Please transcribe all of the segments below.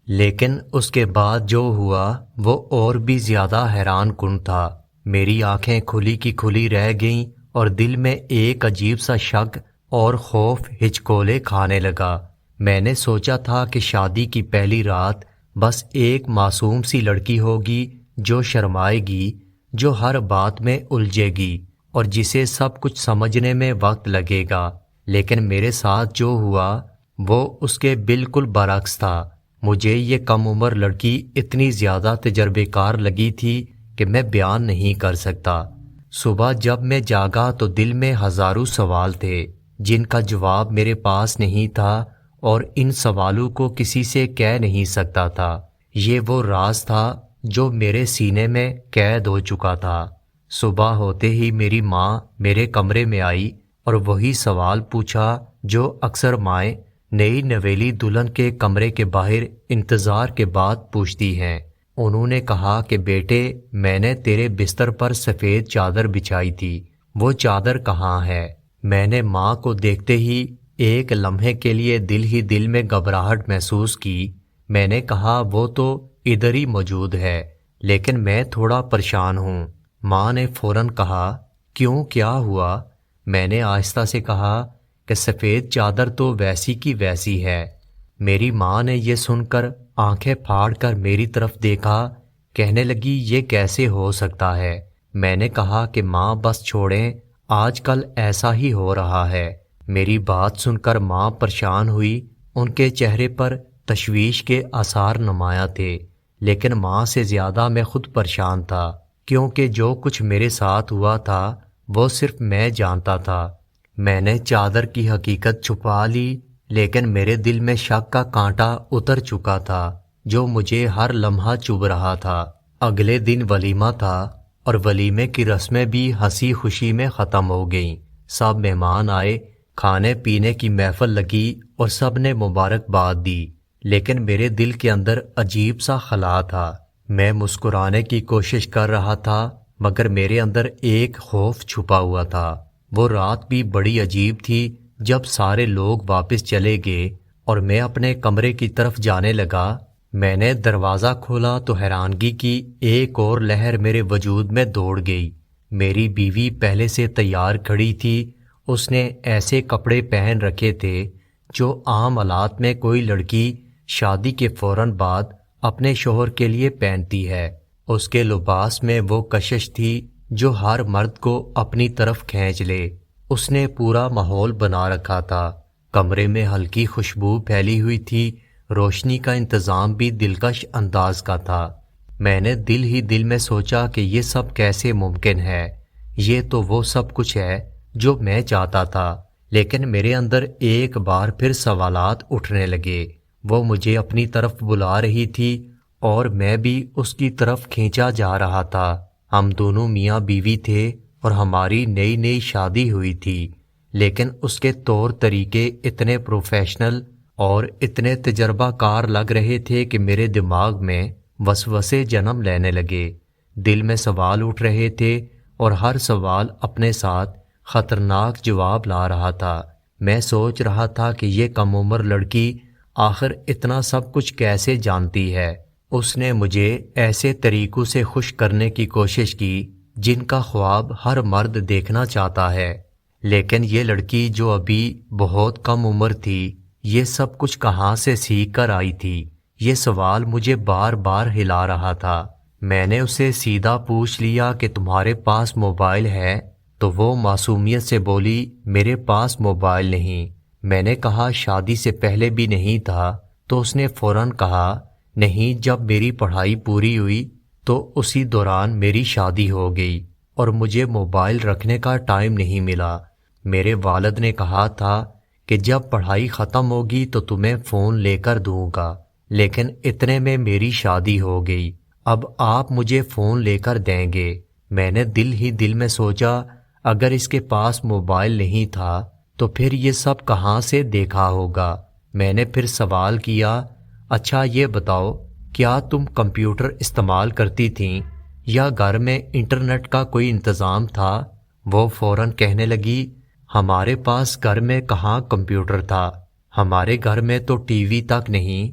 لیکن اس کے بعد جو ہوا وہ اور بھی زیادہ حیران کن تھا۔ میری آنکھیں کھلی کی کھلی رہ گئیں اور دل میں ایک عجیب سا شک اور خوف ہچکولے کھانے لگا۔ میں نے سوچا تھا کہ شادی کی پہلی رات بس ایک معصوم سی لڑکی ہوگی جو شرمائے گی، جو ہر بات میں الجھے گی اور جسے سب کچھ سمجھنے میں وقت لگے گا، لیکن میرے ساتھ جو ہوا وہ اس کے بالکل برعکس تھا۔ مجھے یہ کم عمر لڑکی اتنی زیادہ تجربے کار لگی تھی کہ میں بیان نہیں کر سکتا۔ صبح جب میں جاگا تو دل میں ہزاروں سوال تھے جن کا جواب میرے پاس نہیں تھا، اور ان سوالوں کو کسی سے کہہ نہیں سکتا تھا۔ یہ وہ راز تھا جو میرے سینے میں قید ہو چکا تھا۔ صبح ہوتے ہی میری ماں میرے کمرے میں آئی اور وہی سوال پوچھا جو اکثر مائیں نئی نویلی دلہن کے کمرے کے باہر انتظار کے بعد پوچھتی ہیں۔ انہوں نے کہا کہ بیٹے، میں نے تیرے بستر پر سفید چادر بچھائی تھی، وہ چادر کہاں ہے؟ میں نے ماں کو دیکھتے ہی ایک لمحے کے لیے دل ہی دل میں گھبراہٹ محسوس کی۔ میں نے کہا وہ تو ادھر ہی موجود ہے، لیکن میں تھوڑا پریشان ہوں۔ ماں نے فوراً کہا کیوں، کیا ہوا؟ میں نے آہستہ سے کہا کہ سفید چادر تو ویسی کی ویسی ہے۔ میری ماں نے یہ سن کر آنکھیں پھاڑ کر میری طرف دیکھا، کہنے لگی یہ کیسے ہو سکتا ہے؟ میں نے کہا کہ ماں بس چھوڑیں، آج کل ایسا ہی ہو رہا ہے۔ میری بات سن کر ماں پریشان ہوئی، ان کے چہرے پر تشویش کے آثار نمایاں تھے، لیکن ماں سے زیادہ میں خود پریشان تھا، کیونکہ جو کچھ میرے ساتھ ہوا تھا وہ صرف میں جانتا تھا۔ میں نے چادر کی حقیقت چھپا لی، لیکن میرے دل میں شک کا کانٹا اتر چکا تھا جو مجھے ہر لمحہ چبھ رہا تھا۔ اگلے دن ولیمہ تھا اور ولیمے کی رسمیں بھی ہنسی خوشی میں ختم ہو گئیں۔ سب مہمان آئے، کھانے پینے کی محفل لگی اور سب نے مبارکباد دی، لیکن میرے دل کے اندر عجیب سا خلا تھا۔ میں مسکرانے کی کوشش کر رہا تھا، مگر میرے اندر ایک خوف چھپا ہوا تھا۔ وہ رات بھی بڑی عجیب تھی۔ جب سارے لوگ واپس چلے گئے اور میں اپنے کمرے کی طرف جانے لگا، میں نے دروازہ کھولا تو حیرانگی کی ایک اور لہر میرے وجود میں دوڑ گئی۔ میری بیوی پہلے سے تیار کھڑی تھی۔ اس نے ایسے کپڑے پہن رکھے تھے جو عام حالات میں کوئی لڑکی شادی کے فوراً بعد اپنے شوہر کے لیے پہنتی ہے۔ اس کے لباس میں وہ کشش تھی جو ہر مرد کو اپنی طرف کھینچ لے۔ اس نے پورا ماحول بنا رکھا تھا۔ کمرے میں ہلکی خوشبو پھیلی ہوئی تھی، روشنی کا انتظام بھی دلکش انداز کا تھا۔ میں نے دل ہی دل میں سوچا کہ یہ سب کیسے ممکن ہے؟ یہ تو وہ سب کچھ ہے جو میں چاہتا تھا، لیکن میرے اندر ایک بار پھر سوالات اٹھنے لگے۔ وہ مجھے اپنی طرف بلا رہی تھی اور میں بھی اس کی طرف کھینچا جا رہا تھا۔ ہم دونوں میاں بیوی تھے اور ہماری نئی نئی شادی ہوئی تھی، لیکن اس کے طور طریقے اتنے پروفیشنل اور اتنے تجربہ کار لگ رہے تھے کہ میرے دماغ میں وسوسے جنم لینے لگے۔ دل میں سوال اٹھ رہے تھے اور ہر سوال اپنے ساتھ خطرناک جواب لا رہا تھا۔ میں سوچ رہا تھا کہ یہ کم عمر لڑکی آخر اتنا سب کچھ کیسے جانتی ہے؟ اس نے مجھے ایسے طریقوں سے خوش کرنے کی کوشش کی جن کا خواب ہر مرد دیکھنا چاہتا ہے، لیکن یہ لڑکی جو ابھی بہت کم عمر تھی، یہ سب کچھ کہاں سے سیکھ کر آئی تھی؟ یہ سوال مجھے بار بار ہلا رہا تھا۔ میں نے اسے سیدھا پوچھ لیا کہ تمہارے پاس موبائل ہے؟ تو وہ معصومیت سے بولی میرے پاس موبائل نہیں۔ میں نے کہا شادی سے پہلے بھی نہیں تھا؟ تو اس نے فوراً کہا نہیں، جب میری پڑھائی پوری ہوئی تو اسی دوران میری شادی ہو گئی اور مجھے موبائل رکھنے کا ٹائم نہیں ملا۔ میرے والد نے کہا تھا کہ جب پڑھائی ختم ہوگی تو تمہیں فون لے کر دوں گا، لیکن اتنے میں میری شادی ہو گئی، اب آپ مجھے فون لے کر دیں گے۔ میں نے دل ہی دل میں سوچا اگر اس کے پاس موبائل نہیں تھا تو پھر یہ سب کہاں سے دیکھا ہوگا؟ میں نے پھر سوال کیا اچھا یہ بتاؤ، کیا تم کمپیوٹر استعمال کرتی تھیں یا گھر میں انٹرنیٹ کا کوئی انتظام تھا؟ وہ فوراً کہنے لگی ہمارے پاس گھر میں کہاں کمپیوٹر تھا، ہمارے گھر میں تو ٹی وی تک نہیں۔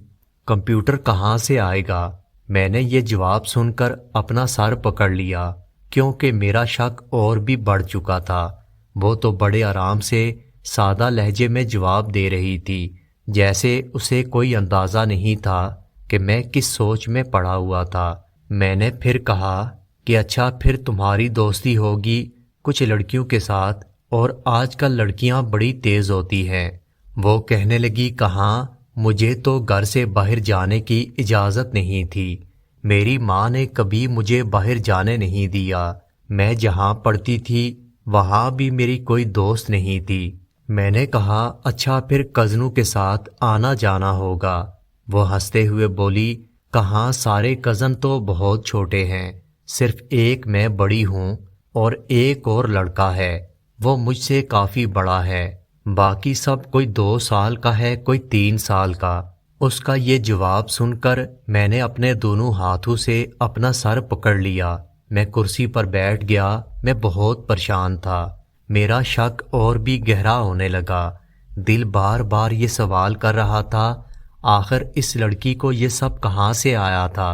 کمپیوٹر کہاں سے آئے گا؟ میں نے یہ جواب سن کر اپنا سر پکڑ لیا کیونکہ میرا شک اور بھی بڑھ چکا تھا۔ وہ تو بڑے آرام سے سادہ لہجے میں جواب دے رہی تھی، جیسے اسے کوئی اندازہ نہیں تھا کہ میں کس سوچ میں پڑا ہوا تھا۔ میں نے پھر کہا کہ اچھا پھر تمہاری دوستی ہوگی کچھ لڑکیوں کے ساتھ، اور آج کل لڑکیاں بڑی تیز ہوتی ہیں۔ وہ کہنے لگی کہاں، مجھے تو گھر سے باہر جانے کی اجازت نہیں تھی۔ میری ماں نے کبھی مجھے باہر جانے نہیں دیا۔ میں جہاں پڑھتی تھی وہاں بھی میری کوئی دوست نہیں تھی۔ میں نے کہا اچھا پھر کزنوں کے ساتھ آنا جانا ہوگا۔ وہ ہنستے ہوئے بولی کہاں، سارے کزن تو بہت چھوٹے ہیں، صرف ایک میں بڑی ہوں اور ایک اور لڑکا ہے، وہ مجھ سے کافی بڑا ہے، باقی سب کوئی 2 سال کا ہے، کوئی 3 سال کا۔ اس کا یہ جواب سن کر میں نے اپنے دونوں ہاتھوں سے اپنا سر پکڑ لیا۔ میں کرسی پر بیٹھ گیا۔ میں بہت پریشان تھا۔ میرا شک اور بھی گہرا ہونے لگا۔ دل بار بار یہ سوال کر رہا تھا آخر اس لڑکی کو یہ سب کہاں سے آیا تھا۔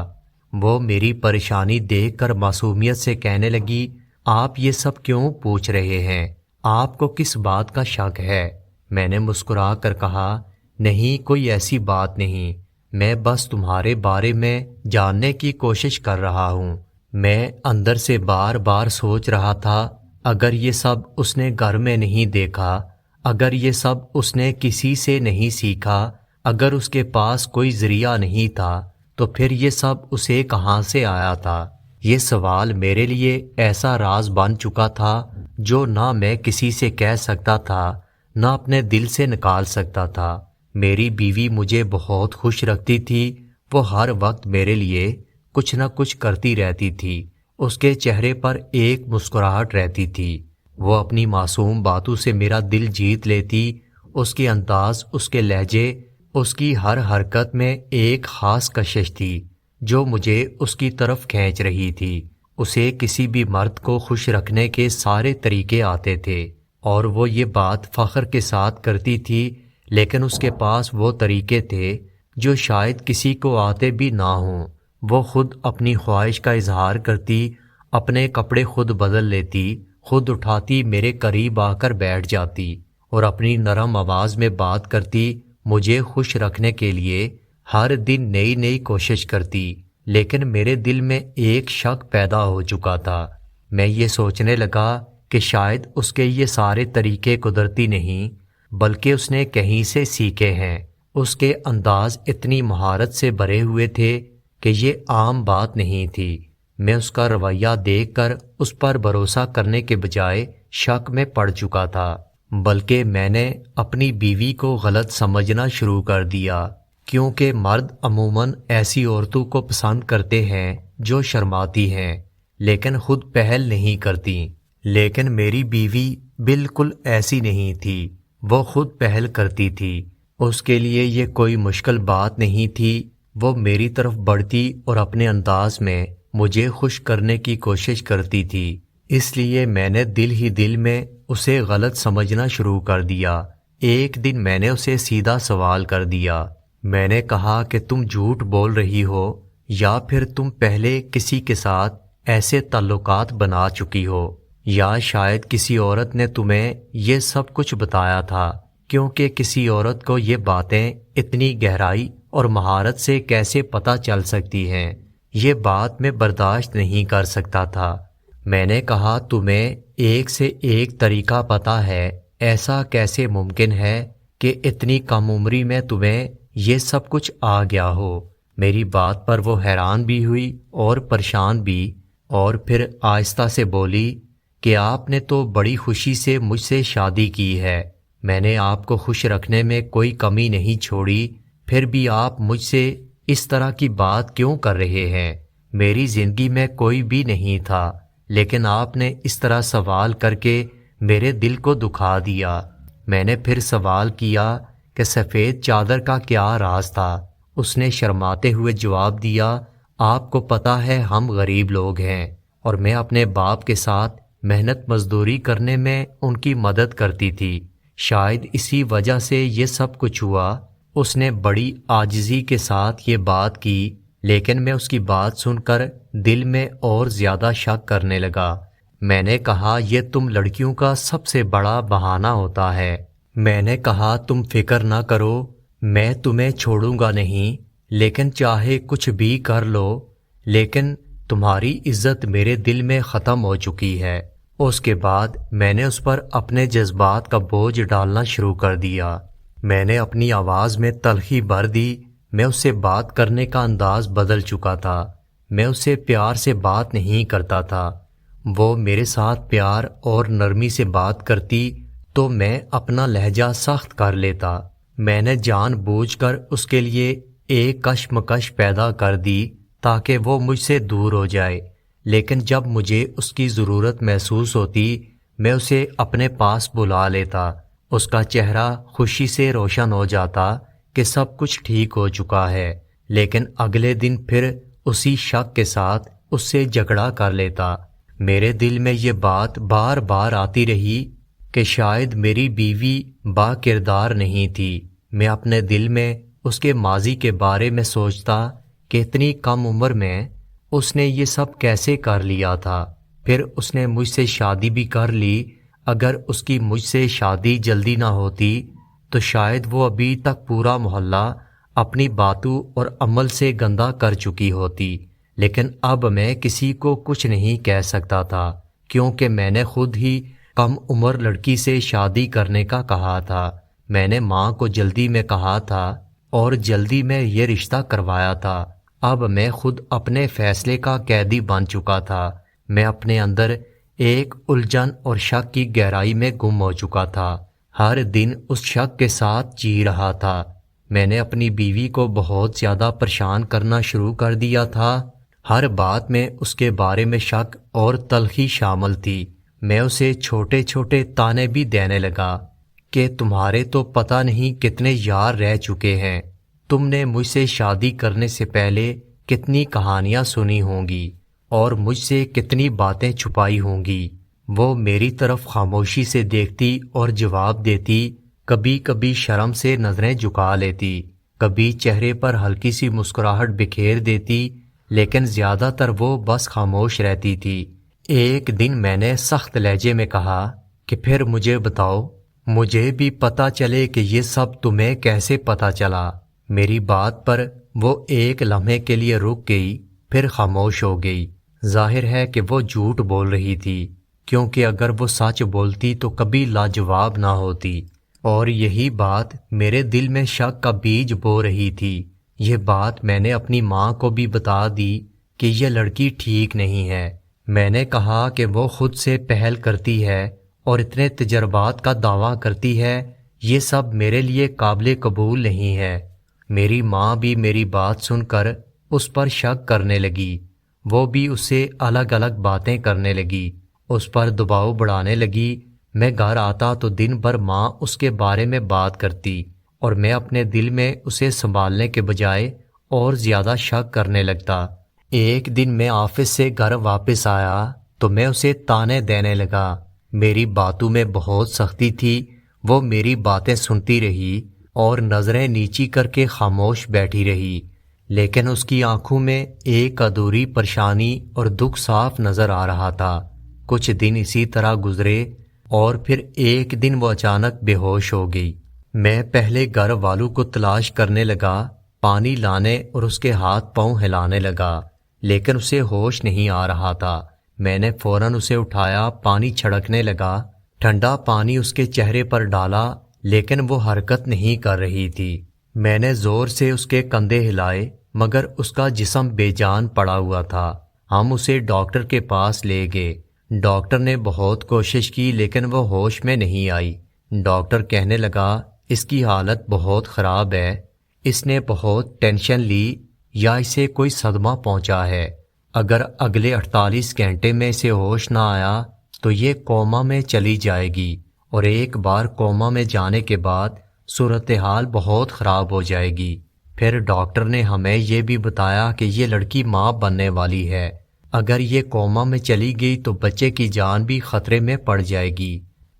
وہ میری پریشانی دیکھ کر معصومیت سے کہنے لگی آپ یہ سب کیوں پوچھ رہے ہیں؟ آپ کو کس بات کا شک ہے؟ میں نے مسکرا کر کہا نہیں، کوئی ایسی بات نہیں، میں بس تمہارے بارے میں جاننے کی کوشش کر رہا ہوں۔ میں اندر سے بار بار سوچ رہا تھا اگر یہ سب اس نے گھر میں نہیں دیکھا، اگر یہ سب اس نے کسی سے نہیں سیکھا، اگر اس کے پاس کوئی ذریعہ نہیں تھا تو پھر یہ سب اسے کہاں سے آیا تھا؟ یہ سوال میرے لیے ایسا راز بن چکا تھا جو نہ میں کسی سے کہہ سکتا تھا نہ اپنے دل سے نکال سکتا تھا۔ میری بیوی مجھے بہت خوش رکھتی تھی، وہ ہر وقت میرے لیے کچھ نہ کچھ کرتی رہتی تھی، اس کے چہرے پر ایک مسکراہٹ رہتی تھی، وہ اپنی معصوم باتوں سے میرا دل جیت لیتی، اس کے انداز، اس کے لہجے، اس کی ہر حرکت میں ایک خاص کشش تھی جو مجھے اس کی طرف کھینچ رہی تھی۔ اسے کسی بھی مرد کو خوش رکھنے کے سارے طریقے آتے تھے اور وہ یہ بات فخر کے ساتھ کرتی تھی، لیکن اس کے پاس وہ طریقے تھے جو شاید کسی کو آتے بھی نہ ہوں۔ وہ خود اپنی خواہش کا اظہار کرتی، اپنے کپڑے خود بدل لیتی، خود اٹھاتی، میرے قریب آ کر بیٹھ جاتی اور اپنی نرم آواز میں بات کرتی، مجھے خوش رکھنے کے لیے ہر دن نئی نئی کوشش کرتی۔ لیکن میرے دل میں ایک شک پیدا ہو چکا تھا۔ میں یہ سوچنے لگا کہ شاید اس کے یہ سارے طریقے قدرتی نہیں بلکہ اس نے کہیں سے سیکھے ہیں۔ اس کے انداز اتنی مہارت سے بھرے ہوئے تھے کہ یہ عام بات نہیں تھی۔ میں اس کا رویہ دیکھ کر اس پر بھروسہ کرنے کے بجائے شک میں پڑ چکا تھا، بلکہ میں نے اپنی بیوی کو غلط سمجھنا شروع کر دیا، کیونکہ مرد عموماً ایسی عورتوں کو پسند کرتے ہیں جو شرماتی ہیں لیکن خود پہل نہیں کرتی۔ لیکن میری بیوی بالکل ایسی نہیں تھی، وہ خود پہل کرتی تھی۔ اس کے لیے یہ کوئی مشکل بات نہیں تھی، وہ میری طرف بڑھتی اور اپنے انداز میں مجھے خوش کرنے کی کوشش کرتی تھی۔ اس لیے میں نے دل ہی دل میں اسے غلط سمجھنا شروع کر دیا۔ ایک دن میں نے اسے سیدھا سوال کر دیا۔ میں نے کہا کہ تم جھوٹ بول رہی ہو یا پھر تم پہلے کسی کے ساتھ ایسے تعلقات بنا چکی ہو، یا شاید کسی عورت نے تمہیں یہ سب کچھ بتایا تھا، کیونکہ کسی عورت کو یہ باتیں اتنی گہرائی اور مہارت سے کیسے پتہ چل سکتی ہیں، یہ بات میں برداشت نہیں کر سکتا تھا۔ میں نے کہا تمہیں ایک سے ایک طریقہ پتہ ہے، ایسا کیسے ممکن ہے کہ اتنی کم عمری میں تمہیں یہ سب کچھ آ گیا ہو؟ میری بات پر وہ حیران بھی ہوئی اور پریشان بھی، اور پھر آہستہ سے بولی کہ آپ نے تو بڑی خوشی سے مجھ سے شادی کی ہے، میں نے آپ کو خوش رکھنے میں کوئی کمی نہیں چھوڑی، پھر بھی آپ مجھ سے اس طرح کی بات کیوں کر رہے ہیں؟ میری زندگی میں کوئی بھی نہیں تھا، لیکن آپ نے اس طرح سوال کر کے میرے دل کو دکھا دیا۔ میں نے پھر سوال کیا کہ سفید چادر کا کیا راز تھا؟ اس نے شرماتے ہوئے جواب دیا آپ کو پتہ ہے ہم غریب لوگ ہیں اور میں اپنے باپ کے ساتھ محنت مزدوری کرنے میں ان کی مدد کرتی تھی، شاید اسی وجہ سے یہ سب کچھ ہوا۔ اس نے بڑی عاجزی کے ساتھ یہ بات کی، لیکن میں اس کی بات سن کر دل میں اور زیادہ شک کرنے لگا۔ میں نے کہا یہ تم لڑکیوں کا سب سے بڑا بہانہ ہوتا ہے۔ میں نے کہا تم فکر نہ کرو، میں تمہیں چھوڑوں گا نہیں، لیکن چاہے کچھ بھی کر لو، لیکن تمہاری عزت میرے دل میں ختم ہو چکی ہے۔ اس کے بعد میں نے اس پر اپنے جذبات کا بوجھ ڈالنا شروع کر دیا۔ میں نے اپنی آواز میں تلخی بھر دی، میں اس سے بات کرنے کا انداز بدل چکا تھا، میں اس سے پیار سے بات نہیں کرتا تھا۔ وہ میرے ساتھ پیار اور نرمی سے بات کرتی تو میں اپنا لہجہ سخت کر لیتا۔ میں نے جان بوجھ کر اس کے لیے ایک کشمکش پیدا کر دی تاکہ وہ مجھ سے دور ہو جائے، لیکن جب مجھے اس کی ضرورت محسوس ہوتی میں اسے اپنے پاس بلا لیتا۔ اس کا چہرہ خوشی سے روشن ہو جاتا کہ سب کچھ ٹھیک ہو چکا ہے، لیکن اگلے دن پھر اسی شک کے ساتھ اس سے جھگڑا کر لیتا۔ میرے دل میں یہ بات بار بار آتی رہی کہ شاید میری بیوی با کردار نہیں تھی۔ میں اپنے دل میں اس کے ماضی کے بارے میں سوچتا کہ اتنی کم عمر میں اس نے یہ سب کیسے کر لیا تھا۔ پھر اس نے مجھ سے شادی بھی کر لی۔ اگر اس کی مجھ سے شادی جلدی نہ ہوتی تو شاید وہ ابھی تک پورا محلہ اپنی باتوں اور عمل سے گندہ کر چکی ہوتی، لیکن اب میں کسی کو کچھ نہیں کہہ سکتا تھا کیونکہ میں نے خود ہی کم عمر لڑکی سے شادی کرنے کا کہا تھا۔ میں نے ماں کو جلدی میں کہا تھا اور جلدی میں یہ رشتہ کروایا تھا۔ اب میں خود اپنے فیصلے کا قیدی بن چکا تھا۔ میں اپنے اندر ایک الجھن اور شک کی گہرائی میں گم ہو چکا تھا۔ ہر دن اس شک کے ساتھ جی رہا تھا۔ میں نے اپنی بیوی کو بہت زیادہ پریشان کرنا شروع کر دیا تھا۔ ہر بات میں اس کے بارے میں شک اور تلخی شامل تھی۔ میں اسے چھوٹے چھوٹے تانے بھی دینے لگا کہ تمہارے تو پتہ نہیں کتنے یار رہ چکے ہیں، تم نے مجھ سے شادی کرنے سے پہلے کتنی کہانیاں سنی ہوں گی اور مجھ سے کتنی باتیں چھپائی ہوں گی۔ وہ میری طرف خاموشی سے دیکھتی اور جواب دیتی، کبھی کبھی شرم سے نظریں جھکا لیتی، کبھی چہرے پر ہلکی سی مسکراہٹ بکھیر دیتی، لیکن زیادہ تر وہ بس خاموش رہتی تھی۔ ایک دن میں نے سخت لہجے میں کہا کہ پھر مجھے بتاؤ، مجھے بھی پتہ چلے کہ یہ سب تمہیں کیسے پتہ چلا۔ میری بات پر وہ ایک لمحے کے لیے رک گئی، پھر خاموش ہو گئی۔ ظاہر ہے کہ وہ جھوٹ بول رہی تھی، کیونکہ اگر وہ سچ بولتی تو کبھی لاجواب نہ ہوتی، اور یہی بات میرے دل میں شک کا بیج بو رہی تھی۔ یہ بات میں نے اپنی ماں کو بھی بتا دی کہ یہ لڑکی ٹھیک نہیں ہے۔ میں نے کہا کہ وہ خود سے پہل کرتی ہے اور اتنے تجربات کا دعویٰ کرتی ہے، یہ سب میرے لیے قابل قبول نہیں ہے۔ میری ماں بھی میری بات سن کر اس پر شک کرنے لگی۔ وہ بھی اس سے الگ الگ باتیں کرنے لگی، اس پر دباؤ بڑھانے لگی۔ میں گھر آتا تو دن بھر ماں اس کے بارے میں بات کرتی اور میں اپنے دل میں اسے سنبھالنے کے بجائے اور زیادہ شک کرنے لگتا۔ ایک دن میں آفس سے گھر واپس آیا تو میں اسے تانے دینے لگا۔ میری باتوں میں بہت سختی تھی۔ وہ میری باتیں سنتی رہی اور نظریں نیچی کر کے خاموش بیٹھی رہی، لیکن اس کی آنکھوں میں ایک ادھوری پریشانی اور دکھ صاف نظر آ رہا تھا۔ کچھ دن اسی طرح گزرے اور پھر ایک دن وہ اچانک بے ہوش ہو گئی۔ میں پہلے گھر والوں کو تلاش کرنے لگا، پانی لانے اور اس کے ہاتھ پاؤں ہلانے لگا، لیکن اسے ہوش نہیں آ رہا تھا۔ میں نے فوراً اسے اٹھایا، پانی چھڑکنے لگا، ٹھنڈا پانی اس کے چہرے پر ڈالا، لیکن وہ حرکت نہیں کر رہی تھی۔ میں نے زور سے اس کے کندھے ہلائے مگر اس کا جسم بے جان پڑا ہوا تھا۔ ہم اسے ڈاکٹر کے پاس لے گئے۔ ڈاکٹر نے بہت کوشش کی لیکن وہ ہوش میں نہیں آئی۔ ڈاکٹر کہنے لگا اس کی حالت بہت خراب ہے، اس نے بہت ٹینشن لی یا اسے کوئی صدمہ پہنچا ہے۔ اگر اگلے 48 گھنٹے میں اسے ہوش نہ آیا تو یہ کوما میں چلی جائے گی، اور ایک بار کوما میں جانے کے بعد صورتحال بہت خراب ہو جائے گی۔ پھر ڈاکٹر نے ہمیں یہ بھی بتایا کہ یہ لڑکی ماں بننے والی ہے، اگر یہ کوما میں چلی گئی تو بچے کی جان بھی خطرے میں پڑ جائے گی۔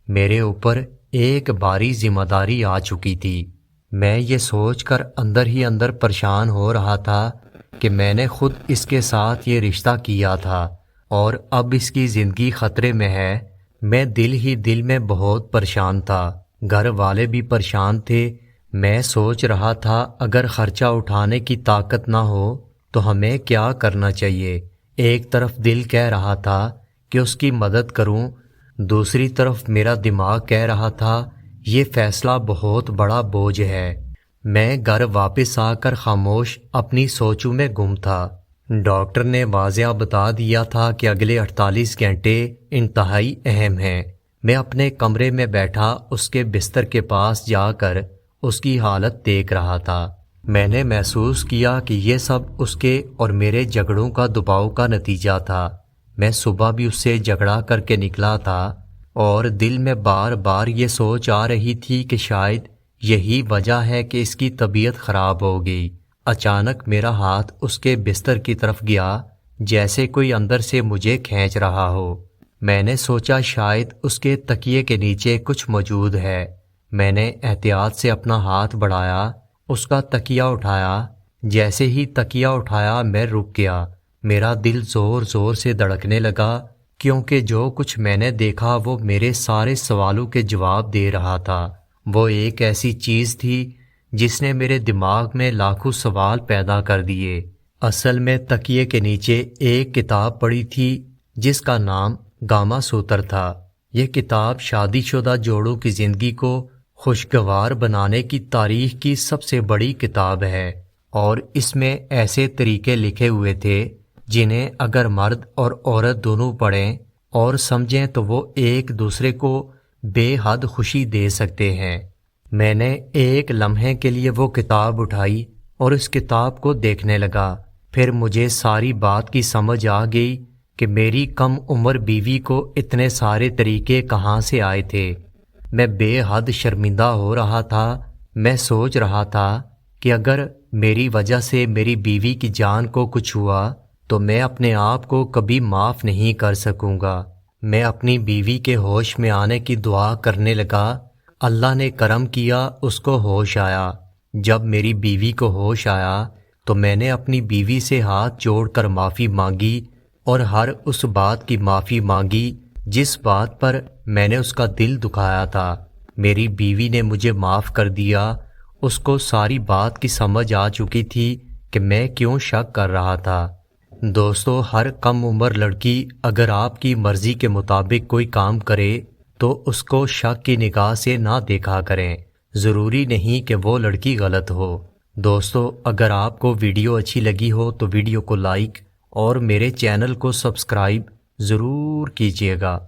میرے اوپر ایک باری ذمہ داری آ چکی تھی۔ میں یہ سوچ کر اندر ہی اندر پریشان ہو رہا تھا کہ میں نے خود اس کے ساتھ یہ رشتہ کیا تھا اور اب اس کی زندگی خطرے میں ہے۔ میں دل ہی دل میں بہت پریشان تھا، گھر والے بھی پریشان تھے۔ میں سوچ رہا تھا اگر خرچہ اٹھانے کی طاقت نہ ہو تو ہمیں کیا کرنا چاہیے۔ ایک طرف دل کہہ رہا تھا کہ اس کی مدد کروں، دوسری طرف میرا دماغ کہہ رہا تھا یہ فیصلہ بہت بڑا بوجھ ہے۔ میں گھر واپس آ کر خاموش اپنی سوچوں میں گم تھا۔ ڈاکٹر نے واضح بتا دیا تھا کہ اگلے 48 گھنٹے انتہائی اہم ہیں۔ میں اپنے کمرے میں بیٹھا اس کے بستر کے پاس جا کر اس کی حالت دیکھ رہا تھا۔ میں نے محسوس کیا کہ یہ سب اس کے اور میرے جھگڑوں کا دباؤ کا نتیجہ تھا۔ میں صبح بھی اس سے جھگڑا کر کے نکلا تھا اور دل میں بار بار یہ سوچ آ رہی تھی کہ شاید یہی وجہ ہے کہ اس کی طبیعت خراب ہو گئی۔ اچانک میرا ہاتھ اس کے بستر کی طرف گیا، جیسے کوئی اندر سے مجھے کھینچ رہا ہو۔ میں نے سوچا شاید اس کے تکیے کے نیچے کچھ موجود ہے۔ میں نے احتیاط سے اپنا ہاتھ بڑھایا، اس کا تکیہ اٹھایا۔ جیسے ہی تکیہ اٹھایا میں رک گیا۔ میرا دل زور زور سے دھڑکنے لگا کیونکہ جو کچھ میں نے دیکھا وہ میرے سارے سوالوں کے جواب دے رہا تھا۔ وہ ایک ایسی چیز تھی جس نے میرے دماغ میں لاکھوں سوال پیدا کر دیے۔ اصل میں تکیے کے نیچے ایک کتاب پڑی تھی جس کا نام گاما سوتر تھا۔ یہ کتاب شادی شدہ جوڑوں کی زندگی کو خوشگوار بنانے کی تاریخ کی سب سے بڑی کتاب ہے، اور اس میں ایسے طریقے لکھے ہوئے تھے جنہیں اگر مرد اور عورت دونوں پڑھیں اور سمجھیں تو وہ ایک دوسرے کو بے حد خوشی دے سکتے ہیں۔ میں نے ایک لمحے کے لیے وہ کتاب اٹھائی اور اس کتاب کو دیکھنے لگا۔ پھر مجھے ساری بات کی سمجھ آ گئی کہ میری کم عمر بیوی کو اتنے سارے طریقے کہاں سے آئے تھے۔ میں بے حد شرمندہ ہو رہا تھا۔ میں سوچ رہا تھا کہ اگر میری وجہ سے میری بیوی کی جان کو کچھ ہوا تو میں اپنے آپ کو کبھی معاف نہیں کر سکوں گا۔ میں اپنی بیوی کے ہوش میں آنے کی دعا کرنے لگا۔ اللہ نے کرم کیا، اس کو ہوش آیا۔ جب میری بیوی کو ہوش آیا تو میں نے اپنی بیوی سے ہاتھ جوڑ کر معافی مانگی اور ہر اس بات کی معافی مانگی جس بات پر میں نے اس کا دل دکھایا تھا۔ میری بیوی نے مجھے معاف کر دیا۔ اس کو ساری بات کی سمجھ آ چکی تھی کہ میں کیوں شک کر رہا تھا۔ دوستو، ہر کم عمر لڑکی اگر آپ کی مرضی کے مطابق کوئی کام کرے تو اس کو شک کی نگاہ سے نہ دیکھا کریں۔ ضروری نہیں کہ وہ لڑکی غلط ہو۔ دوستو، اگر آپ کو ویڈیو اچھی لگی ہو تو ویڈیو کو لائک اور میرے چینل کو سبسکرائب ضرور کیجیے گا۔